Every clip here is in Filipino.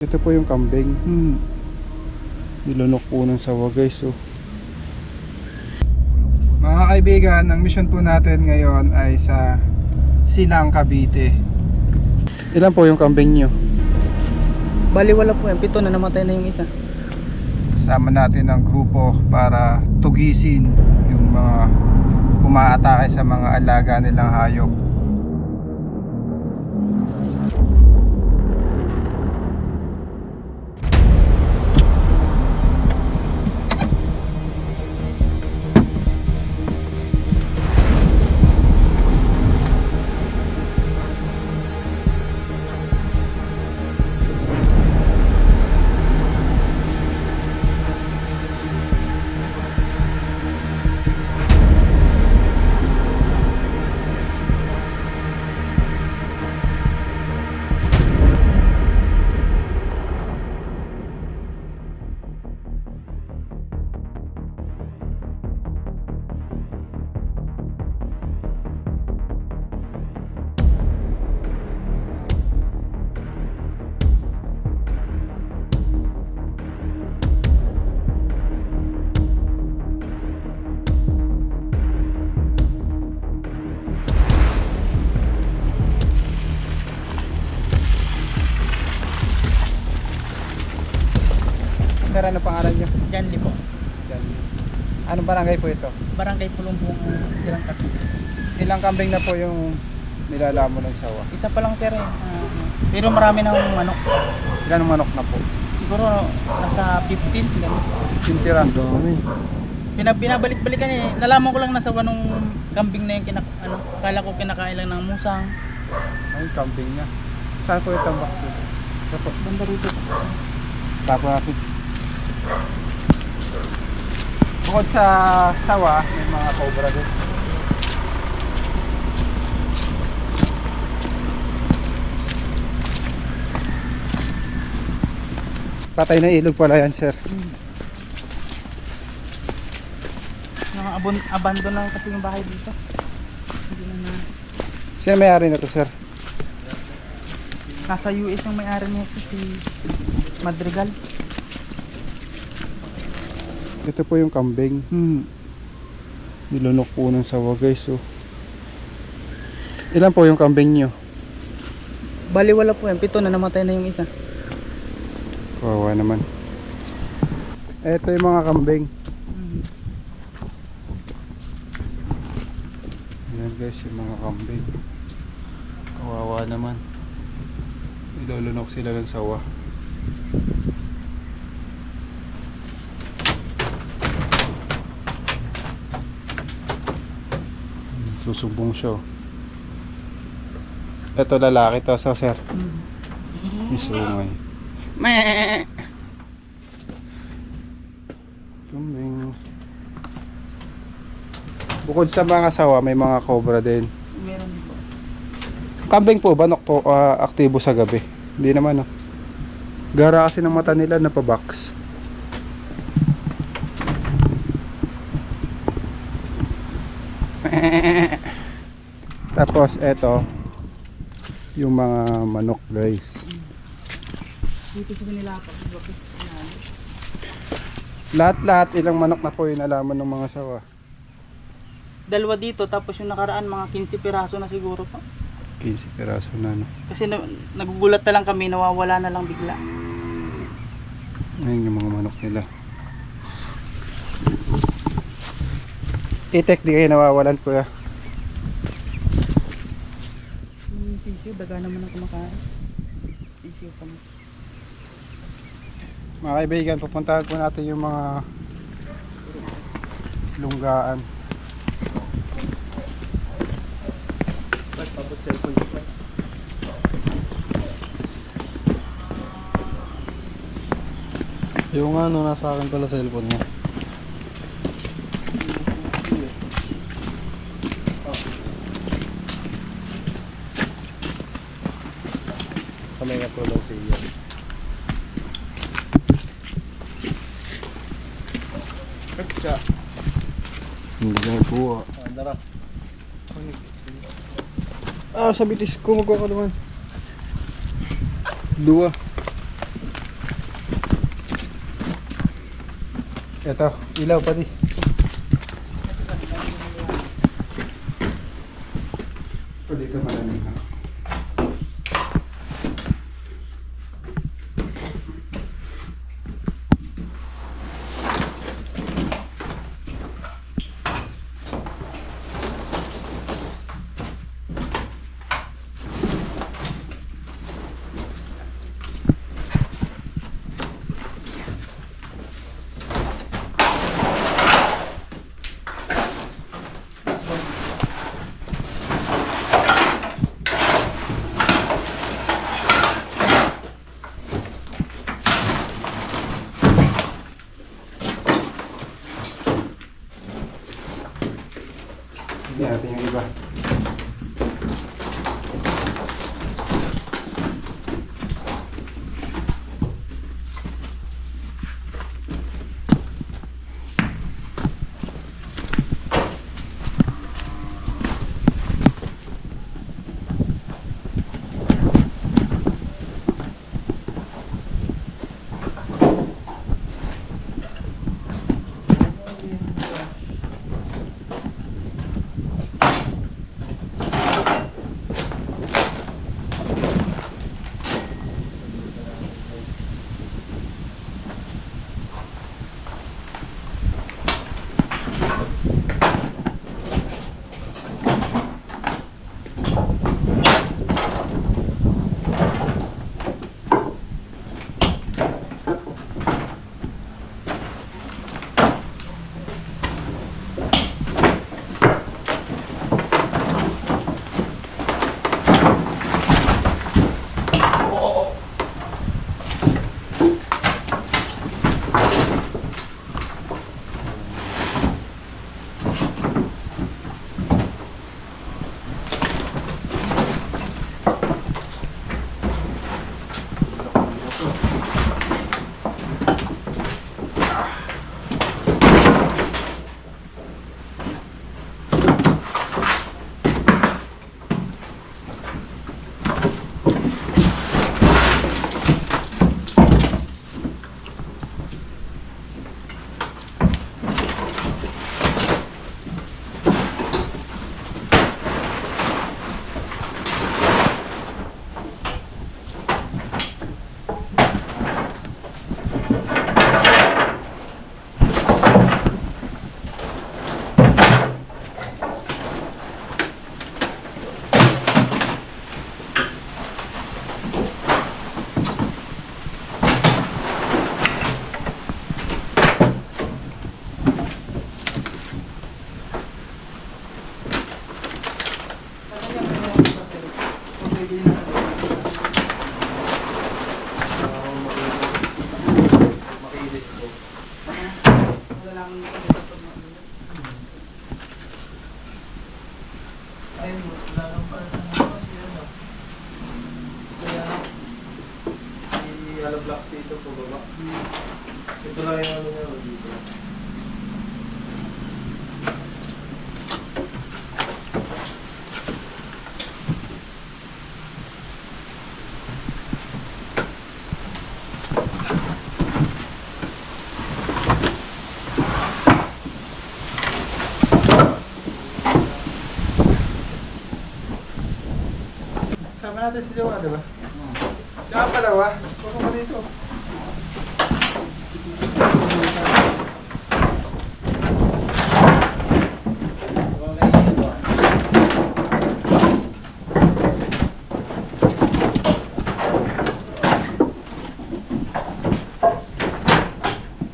Ito po yung kambing. Nilunok po ng sawa guys. So, mga kaibigan, ang mission po natin ngayon ay sa Silang, Cavite. Ilan po yung kambing nyo? Bali wala po yan, 7 na, namatay na yung isa. Kasama natin ang grupo para tugisin yung mga umaatake sa mga alaga nilang hayop. Sir, ano pangalan nyo? Janli po. Anong barangay po ito? Barangay Pulumpong, Silang Cavite. Ilang kambing na po yung nilalamo ng sawa? Isa pa lang sir eh. Pero marami ng manok. Ilan ang manok na po? Siguro nasa 15. Ganun. Tintira. Dami. Binabalik-balikan eh. Nalaman ko lang nasa wanong kambing na yung akala ko kinakain lang ng musang. Ay, kambing niya. Saan po yung tambak dito? Dapat Banda rito. tapo natin. Bukod sa sawa, may mga cobra din. Patay na ilog pala yan, sir. Abandon na kasi yung bahay dito. Hindi na Sino may-ari na to, sir? nasa US yung may-ari nito si Madrigal. Ito po yung kambing. Nilunok po ng sawa guys. So, ilan po yung kambing nyo? Bali wala po yan, 7 na, namatay na yung isa. Kawawa naman. Ito yung mga kambing. Ayan guys, yung mga kambing. Kawawa naman. Ilulunok sila ng sawa. Susumbong siya. Ito lalaki to, so sir. Isungay. Meh. Kambing. Bukod sa mga sawa, may mga cobra din. Meron din po. Kambing po ba aktibo sa gabi? Hindi naman, no? Gara kasi ng mata nila napabox. Tapos eto yung mga manok guys. Dito sa nilapag. Lahat-lahat ilang manok na po yung nalaman ng mga sawa. Dalawa dito, tapos yung nakaraan mga 15 piraso na siguro po. 15 piraso na, no? Kasi nagugulat na lang kami, nawawala na lang bigla. Ayun yung mga manok nila. Titek, di kayo nawawalan po ya. Yung sisiyo, daga naman ang kumakain. Sisiyo pa mo. Mga kaibigan, pupuntahan po natin yung mga lunggaan. Pabot cellphone ko pa. Yung ano, nasa akin pala cellphone niya. Kamay nga po lang sa iyo. Siya. Hindi ka nagkuha. Dara. Sa bilis ko magkakaluman. Dua. Ito, ilaw pati. Ito dito malamig na. Hindi natin yung iba. Black seat ito po baba. Ito lang yung ano niya dito. Sama natin si Jowa, diba? Tsaka palawa, puso ka dito.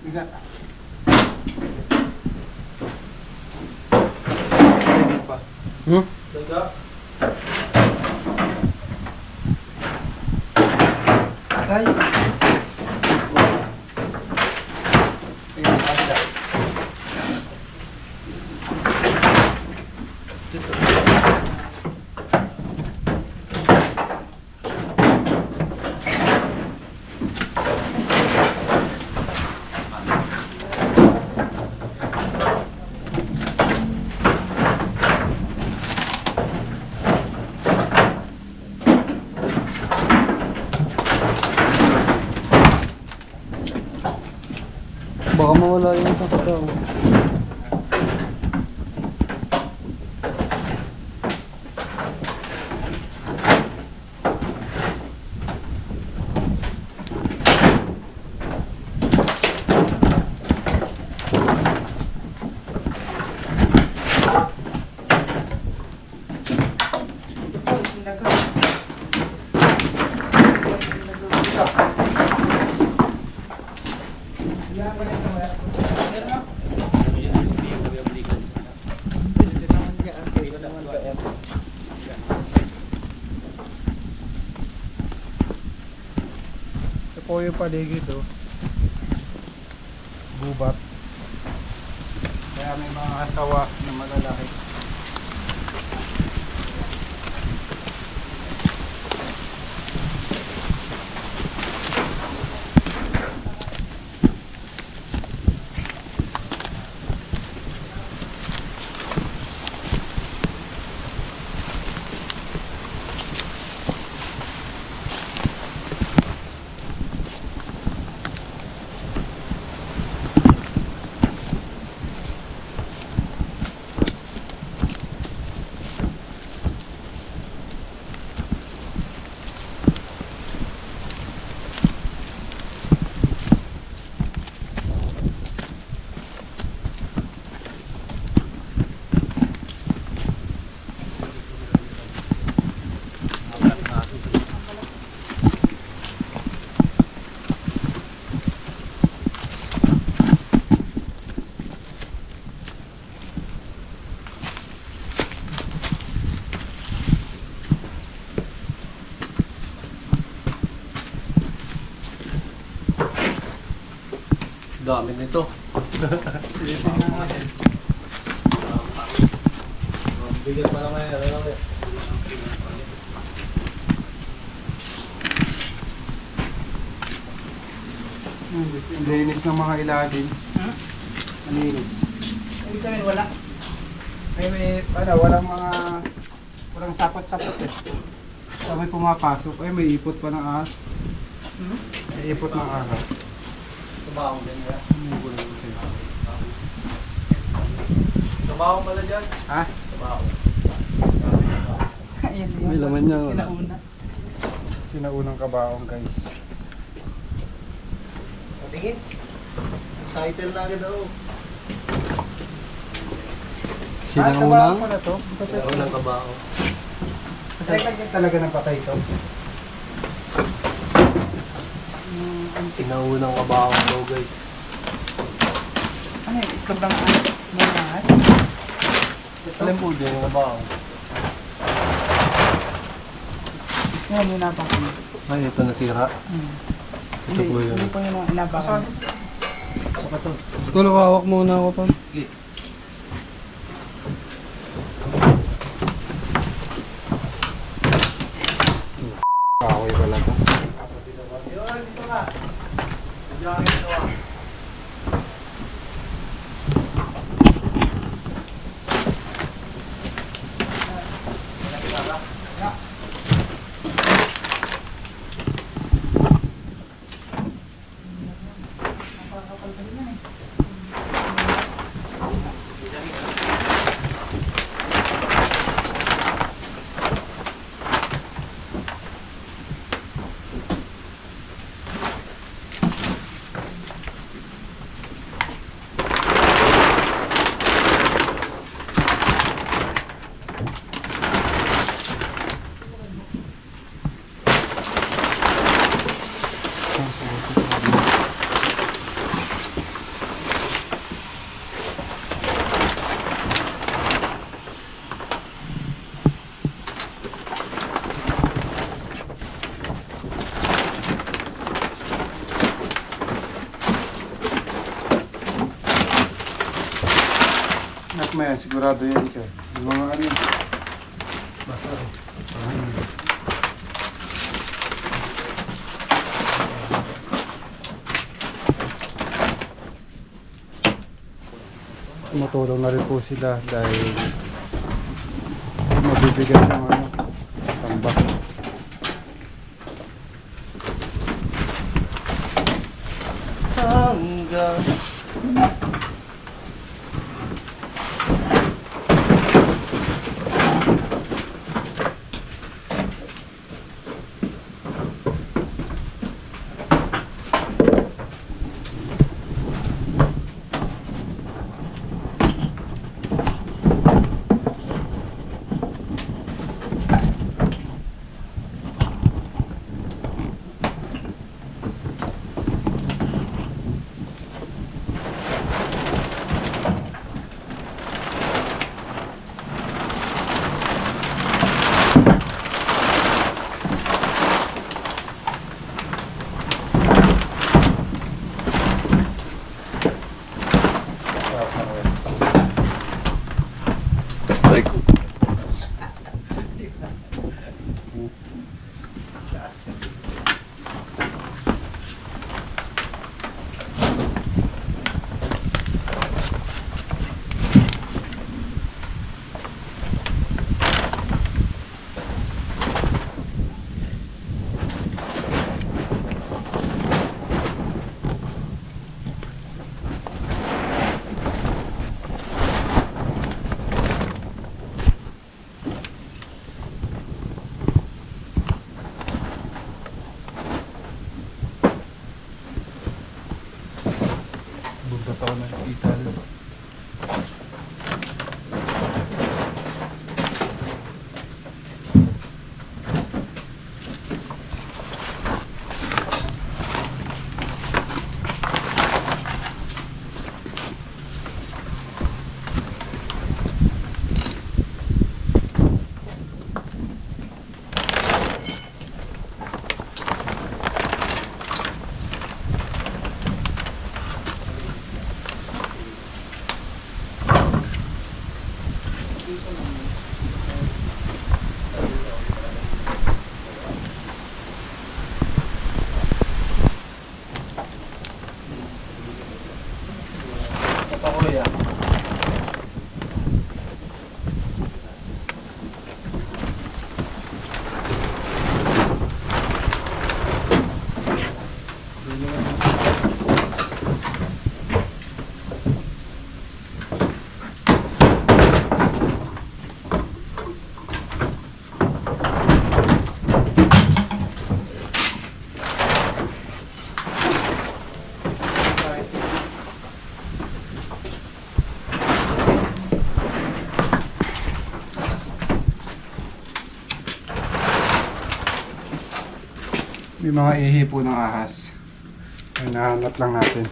Biga. Daga. Ay. Tingnan mo sila. Baka mawala yung kakataw. Ito po yung paligid oh. Gubat. Kaya may mga asawa na malalaki. Dami nito. Bigyan pa naman yan. Ano yan? Linis ng mga ilalim. Malinis. Ibig sabihin wala. Walang sapot-sapot eh. So, may pumapasok. Ay, may ipot pa ng ahas. May ipot ng ahas. Tumaong din yan. Tumaong pala dyan. Ha? Tumaong. Ayan, May laman niya, wala. Sinauna. Sinaunang kabaong guys. Patingin. Title na agad ako. Kabaong pala to? Unang kabaho. Kasi talaga ng patay to. Sinaunang kabaho daw guys. Ano yun? Itlog ng ahas? Mga ahas? Alam po din yung kabaho. Yan, yung napakan. Ay, ito nasira. Ito po yun. Hindi po yung mga inapakan. Saka to. Tulog hawak muna ako pa. Kahoy pala to. Yun, dito ka. Diyan ito ah. Nak mo yan, sigurado yan siya. Yung mga ano. Basta eh. Tumutulong na rin po sila dahil mabibigat ng ano, tambak. Hanggang Bugat ako ng ital. Papakuya. May mga ihi po ng ahas. Ay, nahanap lang natin.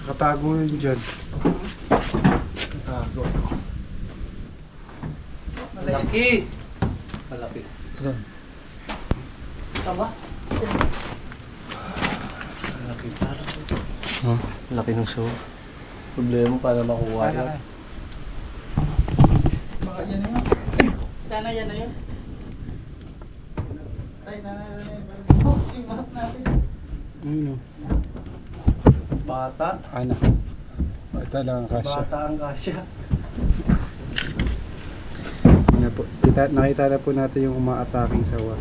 Nakatago yun dyan. Nakatago. Malaki. Malaki. Tama? Malaki parang. Huh? Laki ng show. Problema para makuha yan. Baka yan na yun. Sana yan na yun. Tay, sana yan na yun. Oh, simangat natin. Ano? Bata. Anak. Ito lang ang kasya. Bata ang kasya. na po, nakita na po natin yung umaataking sawa.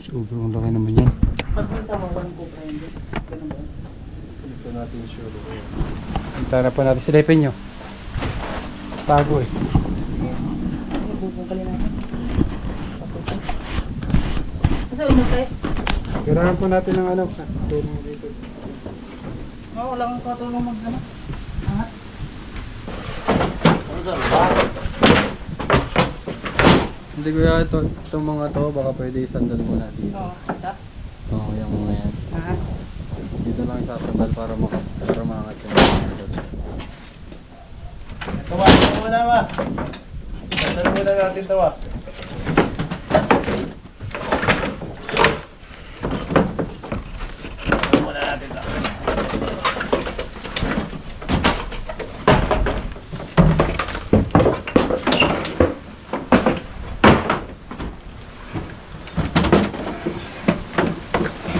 Sobrang laki naman yan. Pag may sawawan ko, friend. Ganun ba? Ito natin yung sure. Kita na po natin si Lepin nyo. Tago eh. Bubungkalin natin. Kasi umatay. Kailangan po natin ng ano. Tulong dito. Oh, wala akong katulong mag-ano. Angat. Hindi ko yan itong mga to, baka pwede isandal mo natin. Oo, kita. Oo, yung mga yan. Angat. Dito lang isasandal para maangat yung mga to. Tawasin mo muna ba? Tawasin muna natin tawa. Muna natin tawa.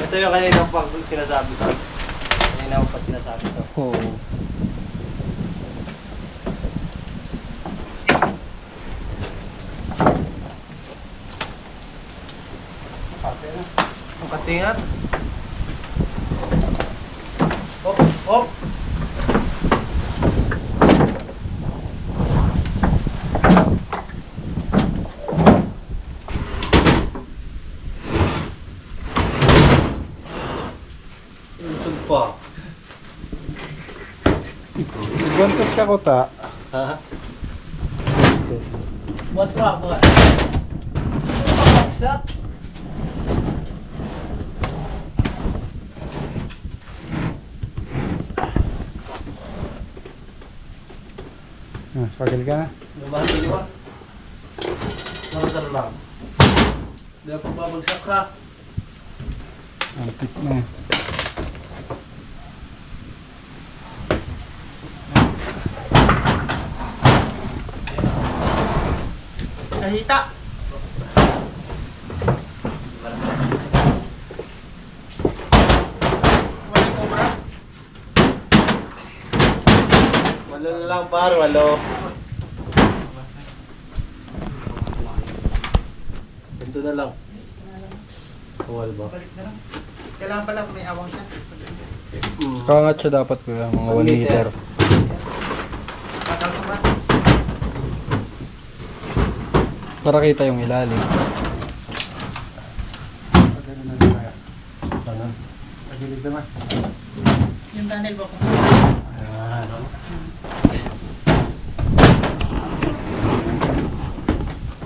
Ito yung kanina pag sinasabi ko. Kanina ko pa sinasabi ko. Oo. Ang katingat. Hop, hop. Usog pa. Ibantas ka ko ta. Ha? Yes. Buat pa, buat. Baksak. Pagil ka na. Lumahal ka ba? Marasal lang. Hindi ako babagsak ka. Antik na. Kahita. Walang cobra. Walo na lang par, walo. Ito na lang. Kawal ba? Balik na lang. Kailangan pala may awang siya. Kangat siya dapat kuya, mga 1 meter. Bakal ko ba? Para kita yung ilalim. Pagil na kaya. Pagilid naman. Yung tunnel ba ko? Ayan.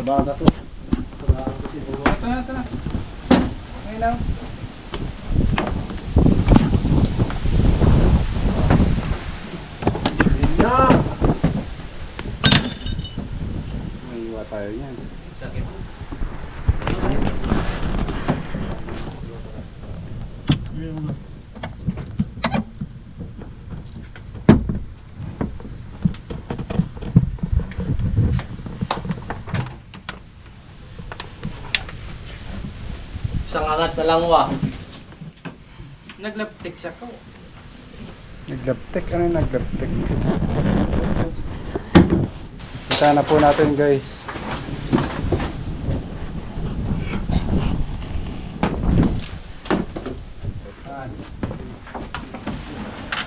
Sabahan na to. Sabahan ko si Buwa. Ito na, ito na. Ngayon lang. Yeah. May iwa tayo yan. Sakit. Isang angat na lang wa. Naglaptik siya ko. Naglaptek? Ano yung naglaptek? Kita na po natin guys.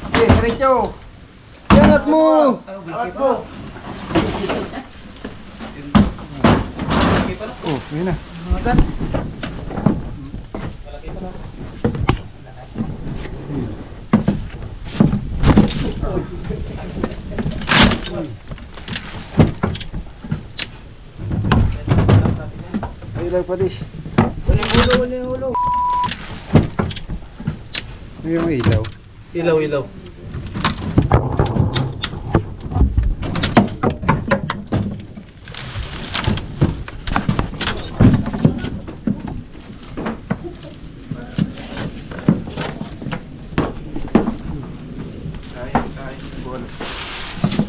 Okay, diretso! Angat mo! Angat mo. Oh, yun na. Agad. Ay lang pati. Wala yung ulo. Ano yung ilaw? Ilaw, ilaw. Kahit bolas.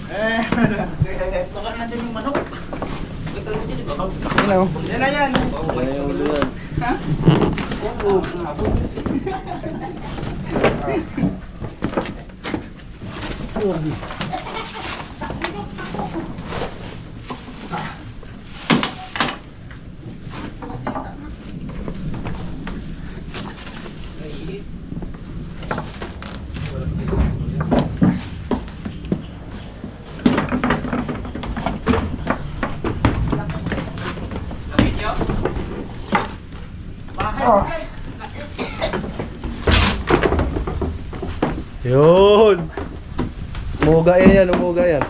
Baka natin yung manok. Hello. Yan na yan. Kaya yung ulo yan. Ha? Oh. Yun! Umuga yan, umuga yan.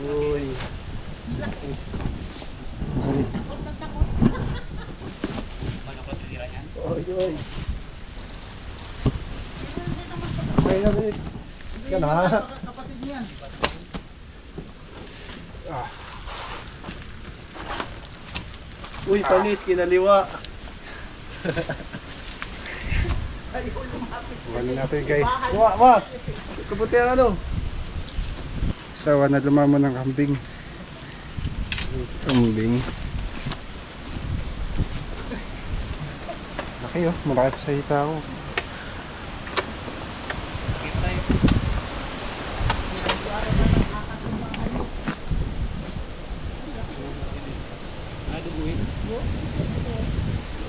Uy. Oy, oy. Ay, ay. Ka na. Kapatid niyan. Uy, panis, kinaliwa. Wala natin guys. Wa. Kaputi ang ano. Sawa na lumamon ng kambing. Kambing. Laki oh, malaki pa sa hita ko.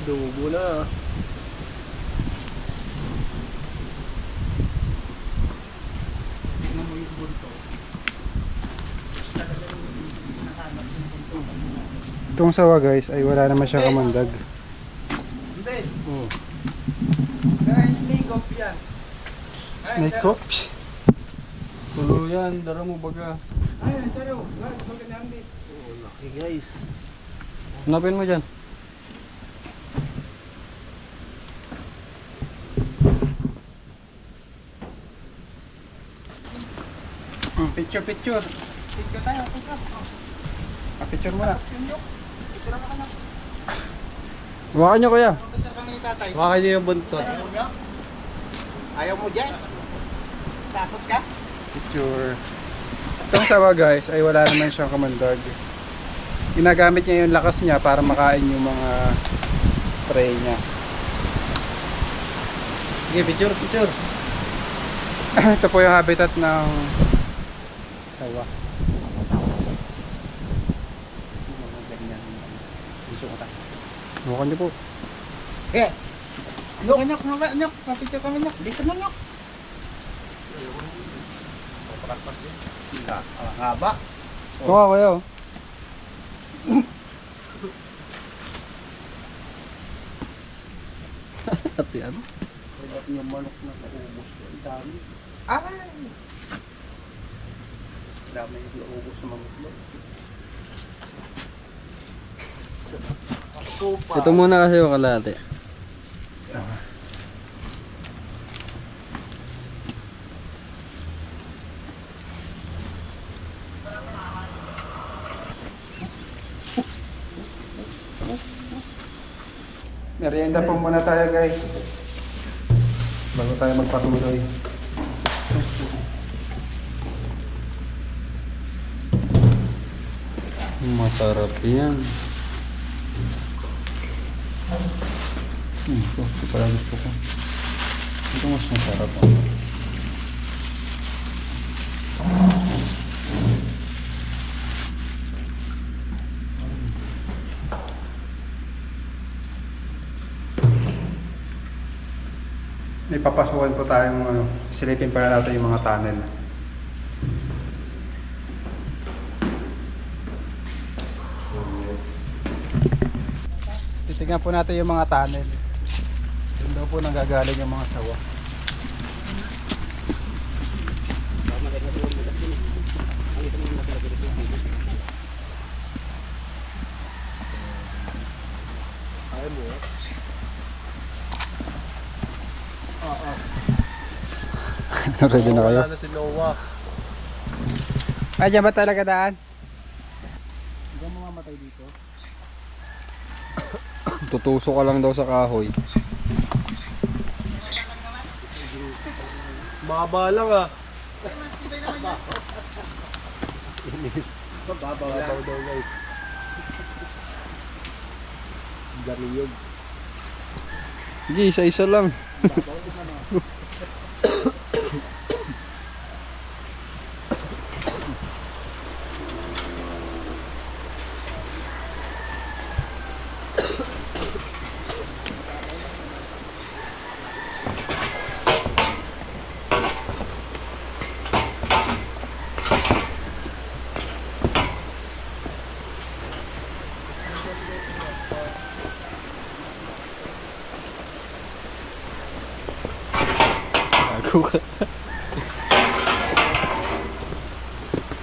Dugo na. Tingnan mo yung bunto. Itong sawa guys ay wala naman siya kamandag. Hindi. Hmm. Guys, snake off yan. Snake cops. Tulo yan, dara mo baga. Ay, sa'yo. Maganda hindi. Laki guys. Hanapin mo dyan. Picture. Picture tayo, picture. Picture mo na. Picture mo ka na. Hawakan nyo kuya. Picture kami ni tatay. Hawakan niyo yung buntot. Ayaw mo dyan? Takot ka? Picture. Itong sawa guys ay wala naman siyang kamandag. Ginagamit niya yung lakas niya para makain yung mga prey niya. Sige, picture. Ito po yung habitat ng sawa. Bukan niyo po. Eh! Nyok, nyok. Papicture kami nyok. Dito na nyok. Haba. Ito nga kuya oh. At yan. Sabat yung manok na naubos. Ang dami. Ay! Dami yung naubos sa manok mo. Ito muna kasi yung kalate. Merienda po muna tayo guys. Bago tayo magpatuloy. Masarap yan. Ito pala gusto ko. Ito mas masarap. May papasukan po tayong silipin para natin yung mga tunnel. Titignan po natin yung mga tunnel. Doon daw po nanggagaling yung mga sawa. Ready na kayo? Wala na si Noah. Ay, dyan ba talaga daan? Hindi mo mamatay dito. Tutusok ka lang daw sa kahoy. Baba lang ah. Inis. Babaw daw guys. Dami yun. Sige, isa-isa lang. Bago ka.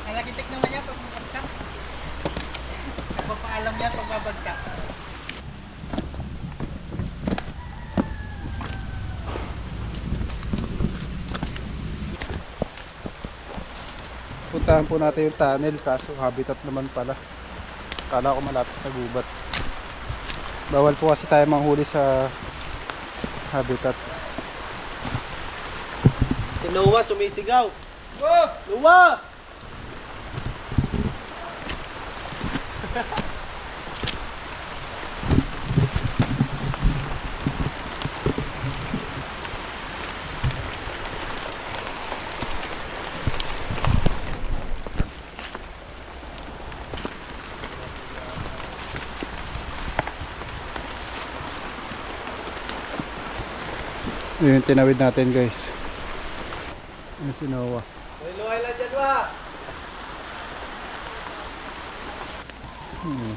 Nalagitik naman yan pag babagsak. Nagpapaalam yan pag babagsak. Puntahan po natin yung tunnel kaso habitat naman pala. Kala ko malapit sa gubat. Bawal po kasi tayo manghuli sa habitat. Si Noah sumisigaw. Noah! Yun yung tinawid natin guys. Yun si Noah. Luhay lang dyan, Noah! Hmm.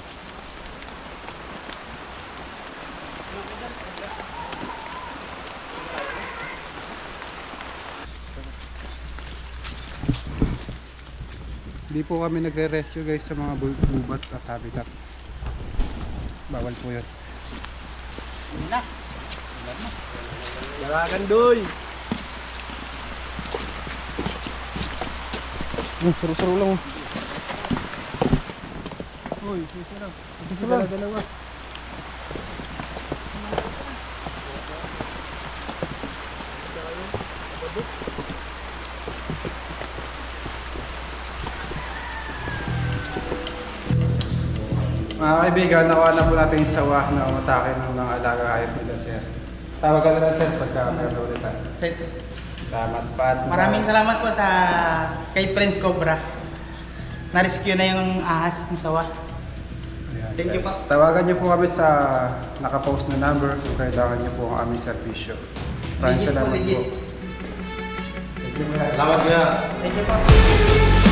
Hindi po kami nagre-rescue guys sa mga gubat at habitat. Bawal po yun. Yun na. Dalagan doy! Saro-saro lang. Uy, sisi lang. Sisi dalawa. Mga kaibigan, nakuha na po natin yung sawa na umatake ng mga alaga hayop nila sir. Tawagan na lang sir pagka ulit tayo. Salamat Pat. Maraming salamat po sa kay Prince Cobra. Na-rescue na yung ahas ng sawa. Ayan, Thank you guys. po. Tawagan niyo po kami sa nakapost na number kung kailangan niyo po ang aming servisyo. Maraming Legit po, salamat po. legit. Salamat kuya! Thank you po.